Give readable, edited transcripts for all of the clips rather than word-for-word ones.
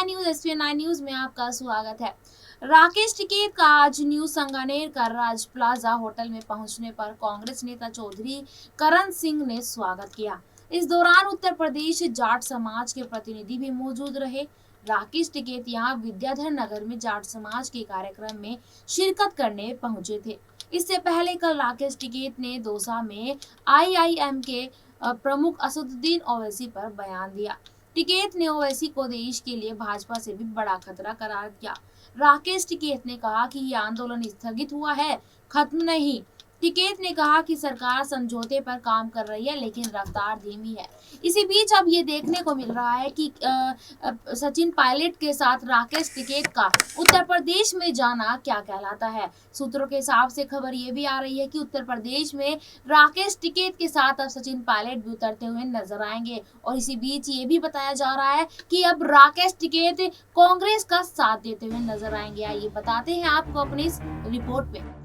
News एसपी9 news में आपका स्वागत है। राकेश टिकैत का आज न्यू संगानेर का राज प्लाजा होटल में पहुंचने पर कांग्रेस नेता चौधरी करण सिंह ने स्वागत किया। इस दौरान उत्तर प्रदेश जाट समाज के प्रतिनिधि भी मौजूद रहे। राकेश टिकैत यहाँ विद्याधर नगर में जाट समाज के कार्यक्रम में शिरकत करने पहुंचे थे। इससे पहले कल राकेश टिकैत ने दौसा में IIM के प्रमुख असदुद्दीन ओवैसी पर बयान दिया। टिकैत ने ओवैसी को देश के लिए भाजपा से भी बड़ा खतरा करार दिया। राकेश टिकैत ने कहा कि ये आंदोलन स्थगित हुआ है, खत्म नहीं। टिकैत ने कहा कि सरकार समझौते पर काम कर रही है लेकिन रफ्तार धीमी है। इसी बीच अब ये देखने को मिल रहा है कि सचिन पायलट के साथ राकेश टिकैत का उत्तर प्रदेश में जाना क्या कहलाता है। सूत्रों के हिसाब से खबर ये भी आ रही है कि उत्तर प्रदेश में राकेश टिकैत के साथ अब सचिन पायलट भी उतरते हुए नजर आएंगे। और इसी बीच ये भी बताया जा रहा है कि अब राकेश टिकैत कांग्रेस का साथ देते हुए नजर आएंगे। आइए बताते हैं आपको अपनी इस रिपोर्ट में।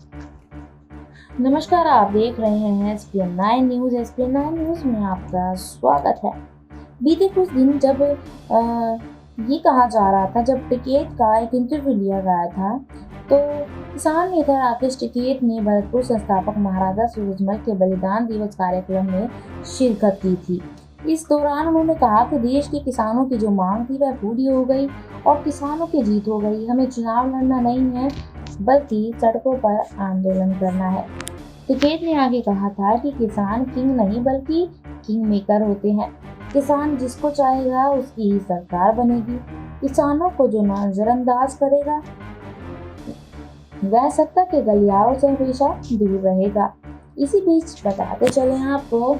नमस्कार, आप देख रहे हैं एसपी9 न्यूज। एसपी9 न्यूज में आपका स्वागत है। बीते कुछ दिन जब ये कहा जा रहा था, जब टिकैत का एक इंटरव्यू लिया गया था, तो किसान नेता राकेश टिकैत ने भरतपुर संस्थापक महाराजा सूरजमल के बलिदान दिवस कार्यक्रम में शिरकत की थी। इस दौरान उन्होंने कहा कि देश के किसानों की जो मांग थी वह पूरी हो गई और किसानों की जीत हो गई। हमें चुनाव लड़ना नहीं है बल्कि सड़कों पर आंदोलन करना है। टिकैत ने आगे कहा था कि किसान किंग नहीं बल्कि किंग मेकर होते हैं। किसान जिसको चाहेगा उसकी ही सरकार बनेगी। किसानों को जो नजरअंदाज करेगा वह सत्ता के गलियारों से हमेशा दूर रहेगा। इसी बीच बताते चले आपको,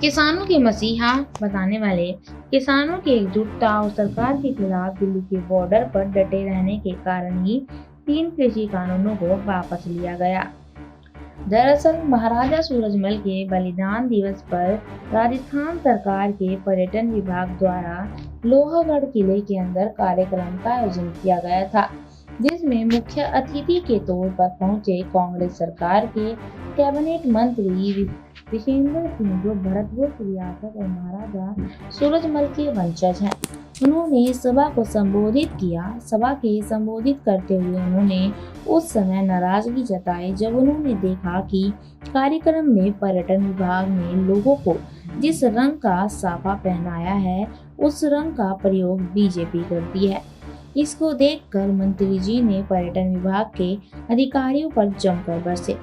किसानों के मसीहा बताने वाले किसानों की एकजुटता और सरकार के खिलाफ दिल्ली के बॉर्डर पर डटे रहने के कारण ही 3 कृषि कानूनों को वापस लिया गया। दरअसल महाराजा सूरजमल के बलिदान दिवस पर राजस्थान सरकार के पर्यटन विभाग द्वारा लोहागढ़ किले के अंदर कार्यक्रम का आयोजन किया गया था, जिसमें मुख्य अतिथि के तौर पर पहुंचे कांग्रेस सरकार के कैबिनेट मंत्री विशेंद्र सिंह, जो भरतपुर रियासत और महाराजा सूरजमल के वंशज हैं। उन्होंने सभा को संबोधित किया। सभा के संबोधित करते हुए उन्होंने उस समय नाराजगी जताई जब उन्होंने देखा कि कार्यक्रम में पर्यटन विभाग ने लोगों को जिस रंग का साफा पहनाया है उस रंग का प्रयोग बीजेपी करती है। इसको देखकर मंत्री जी ने पर्यटन विभाग के अधिकारियों पर जमकर बरसे।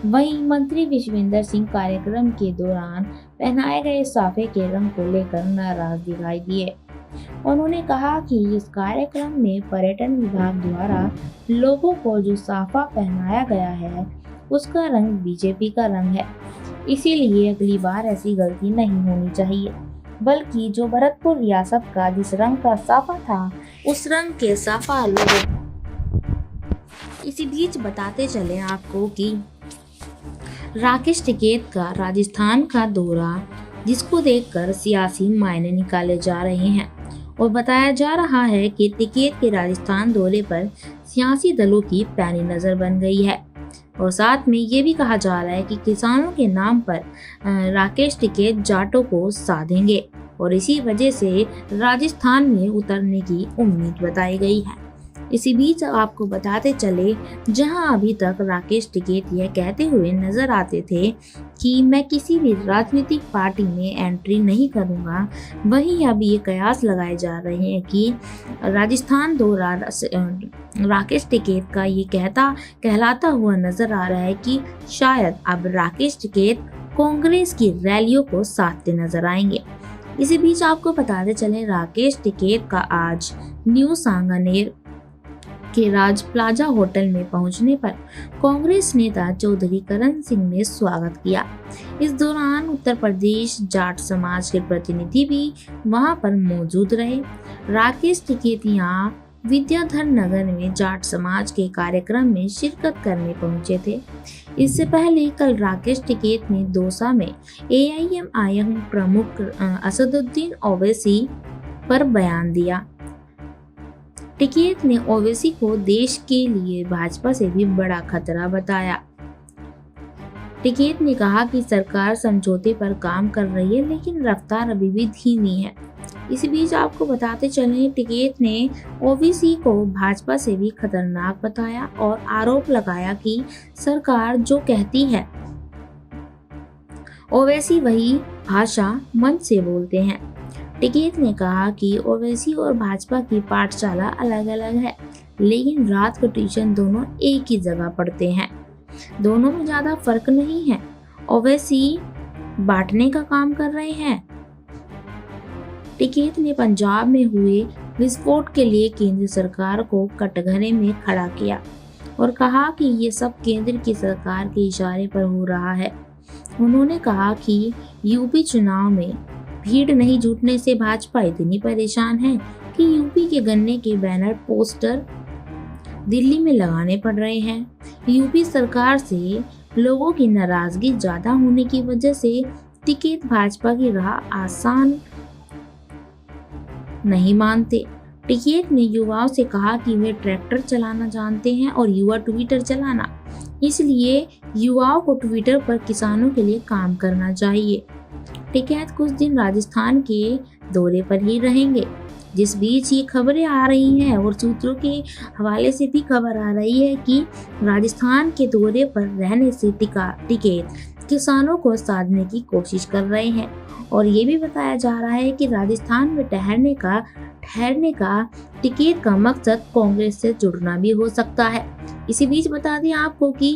वहीं मंत्री विशवेंद्र सिंह कार्यक्रम के दौरान पहनाए गए साफे के रंग को लेकर नाराज दिखाई दिए। उन्होंने कहा कि इस कार्यक्रम में पर्यटन विभाग द्वारा लोगों को जो साफा पहनाया गया है उसका रंग बीजेपी का रंग है, इसीलिए अगली बार ऐसी गलती नहीं होनी चाहिए, बल्कि जो भरतपुर रियासत का जिस रंग का साफा था उस रंग के साफा लोगों। इसी बीच बताते चले आपको कि राकेश टिकैत का राजस्थान का दौरा, जिसको देखकर सियासी मायने निकाले जा रहे हैं और बताया जा रहा है कि टिकैत के राजस्थान दौरे पर सियासी दलों की पैनी नजर बन गई है। और साथ में ये भी कहा जा रहा है कि किसानों के नाम पर राकेश टिकैत जाटों को साधेंगे और इसी वजह से राजस्थान में उतरने की उम्मीद बताई गई है। इसी बीच आपको बताते चले, जहां अभी तक राकेश टिकैत यह कहते हुए नजर आते थे कि मैं किसी भी राजनीतिक पार्टी में एंट्री नहीं करूंगा, वहीं अब ये कयास लगाए जा रहे हैं कि राजस्थान दौरा राकेश टिकैत का ये कहलाता हुआ नजर आ रहा है कि शायद अब राकेश टिकैत कांग्रेस की रैलियों को साधते नजर आएंगे। इसी बीच आपको बताते चले, राकेश टिकैत का आज न्यू सांगानेर के राज प्लाजा होटल में पहुंचने पर कांग्रेस नेता चौधरी करण सिंह ने स्वागत किया। इस दौरान उत्तर प्रदेश जाट समाज के प्रतिनिधि भी वहां पर मौजूद रहे। राकेश टिकैत यहाँ विद्याधर नगर में जाट समाज के कार्यक्रम में शिरकत करने पहुंचे थे। इससे पहले कल राकेश टिकैत ने दौसा में AIM प्रमुख असदुद्दीन ओवैसी पर बयान दिया। टिकैत ने ओवैसी को देश के लिए भाजपा से भी बड़ा खतरा बताया। टिकैत ने कहा कि सरकार समझौते पर काम कर रही है लेकिन रफ्तार अभी भी धीमी है। इसी बीच आपको बताते चलें, टिकैत ने ओवैसी को भाजपा से भी खतरनाक बताया और आरोप लगाया कि सरकार जो कहती है ओवैसी वही भाषा मंच से बोलते हैं। टिकैत ने कहा कि ओवैसी और भाजपा की पाठशाला अलग अलग है, लेकिन रात का ट्यूशन दोनों एक ही जगह पढ़ते हैं। दोनों में ज्यादा फर्क नहीं है। ओवैसी बांटने का काम कर रहे हैं। टिकैत ने पंजाब में हुए विस्फोट के लिए केंद्र सरकार को कटघरे में खड़ा किया और कहा कि ये सब केंद्र की सरकार के इशारे पर हो रहा है। उन्होंने कहा कि यूपी चुनाव में भीड़ नहीं जुटने से भाजपा इतनी परेशान है कि यूपी के गन्ने के बैनर पोस्टर दिल्ली में लगाने पड़ रहे हैं। यूपी सरकार से लोगों की नाराजगी ज्यादा होने की वजह से टिकैत भाजपा की राह आसान नहीं मानते। टिकैत ने युवाओं से कहा कि वे ट्रैक्टर चलाना जानते हैं और युवा ट्विटर चलाना, इसलिए युवाओं को ट्विटर पर किसानों के लिए काम करना चाहिए। टिकैत कुछ दिन राजस्थान के दौरे पर ही रहेंगे। जिस बीच ये खबरें आ रही हैं और सूत्रों के हवाले से भी खबर आ रही है कि राजस्थान के दौरे पर रहने से टिकैत किसानों को साधने की कोशिश कर रहे हैं और ये भी बताया जा रहा है कि राजस्थान में ठहरने का टिकैत का मकसद कांग्रेस से जुड़ना भी हो सकता है। इसी बीच बता दें आपको कि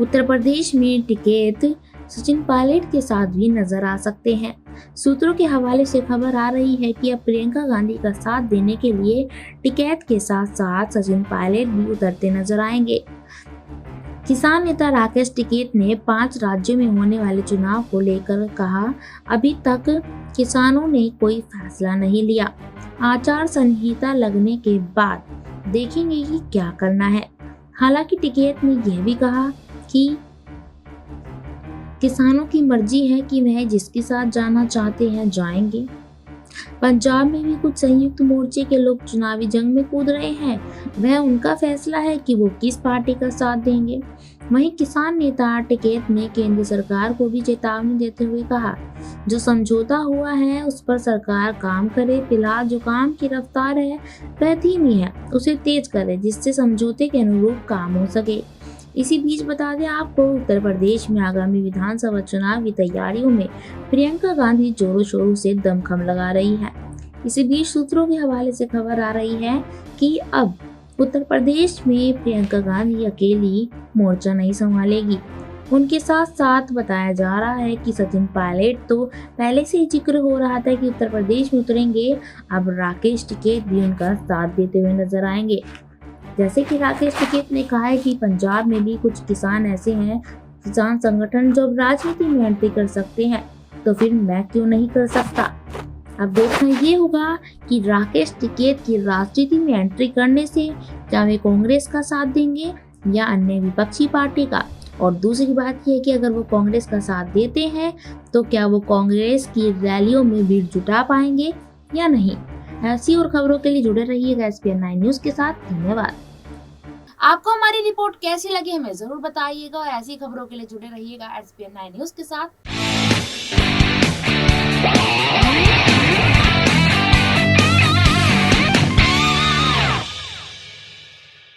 उत्तर प्रदेश में टिकैत सचिन पायलट के साथ भी नजर आ सकते हैं। सूत्रों के हवाले से खबर आ रही है कि अब प्रियंका गांधी का साथ देने के लिए टिकैत के साथ साथ सचिन पायलट भी उतरते नजर आएंगे। किसान नेता राकेश टिकैत ने 5 राज्यों में होने वाले चुनाव को लेकर कहा, अभी तक किसानों ने कोई फैसला नहीं लिया। आचार संहिता लगने के बाद देखेंगे कि क्या करना है। हालांकि टिकैत ने यह भी कहा कि किसानों की मर्जी है कि वह जिसके साथ जाना चाहते हैं जाएंगे। पंजाब में भी कुछ संयुक्त मोर्चे के लोग चुनावी जंग में कूद रहे हैं। वह उनका फैसला है कि वो किस पार्टी का साथ देंगे। वहीं किसान नेता टिकैत ने केंद्र सरकार को भी चेतावनी देते हुए कहा, जो समझौता हुआ है उस पर सरकार काम करे। फिलहाल जो काम की रफ्तार है वह धीमी है, उसे तेज करे जिससे समझौते के अनुरूप काम हो सके। इसी बीच बता दें आपको, उत्तर प्रदेश में आगामी विधानसभा चुनाव की तैयारियों में प्रियंका गांधी जोरों शोरों से दमखम लगा रही है। इसी बीच सूत्रों के हवाले से खबर आ रही है कि अब उत्तर प्रदेश में प्रियंका गांधी अकेली मोर्चा नहीं संभालेगी। उनके साथ साथ बताया जा रहा है कि सचिन पायलट तो पहले से ही जिक्र हो रहा था कि उत्तर प्रदेश में उतरेंगे। अब राकेश टिकैत भी उनका साथ देते हुए नजर आएंगे। जैसे कि राकेश टिकैत ने कहा है कि पंजाब में भी कुछ किसान ऐसे हैं, किसान संगठन जो राजनीति में एंट्री कर सकते हैं, तो फिर मैं क्यों नहीं कर सकता। अब देखना ये होगा कि राकेश टिकैत की राजनीति में एंट्री करने से क्या वे कांग्रेस का साथ देंगे या अन्य विपक्षी पार्टी का। और दूसरी बात यह है कि अगर वो कांग्रेस का साथ देते हैं तो क्या वो कांग्रेस की रैलियों में भीड़ जुटा पाएंगे या नहीं। ऐसी और खबरों के लिए जुड़े रहिएगा SPN9 न्यूज के साथ। धन्यवाद। आपको हमारी रिपोर्ट कैसी लगी हमें जरूर बताइएगा और ऐसी खबरों के लिए जुड़े रहिएगा SPN9 न्यूज के साथ।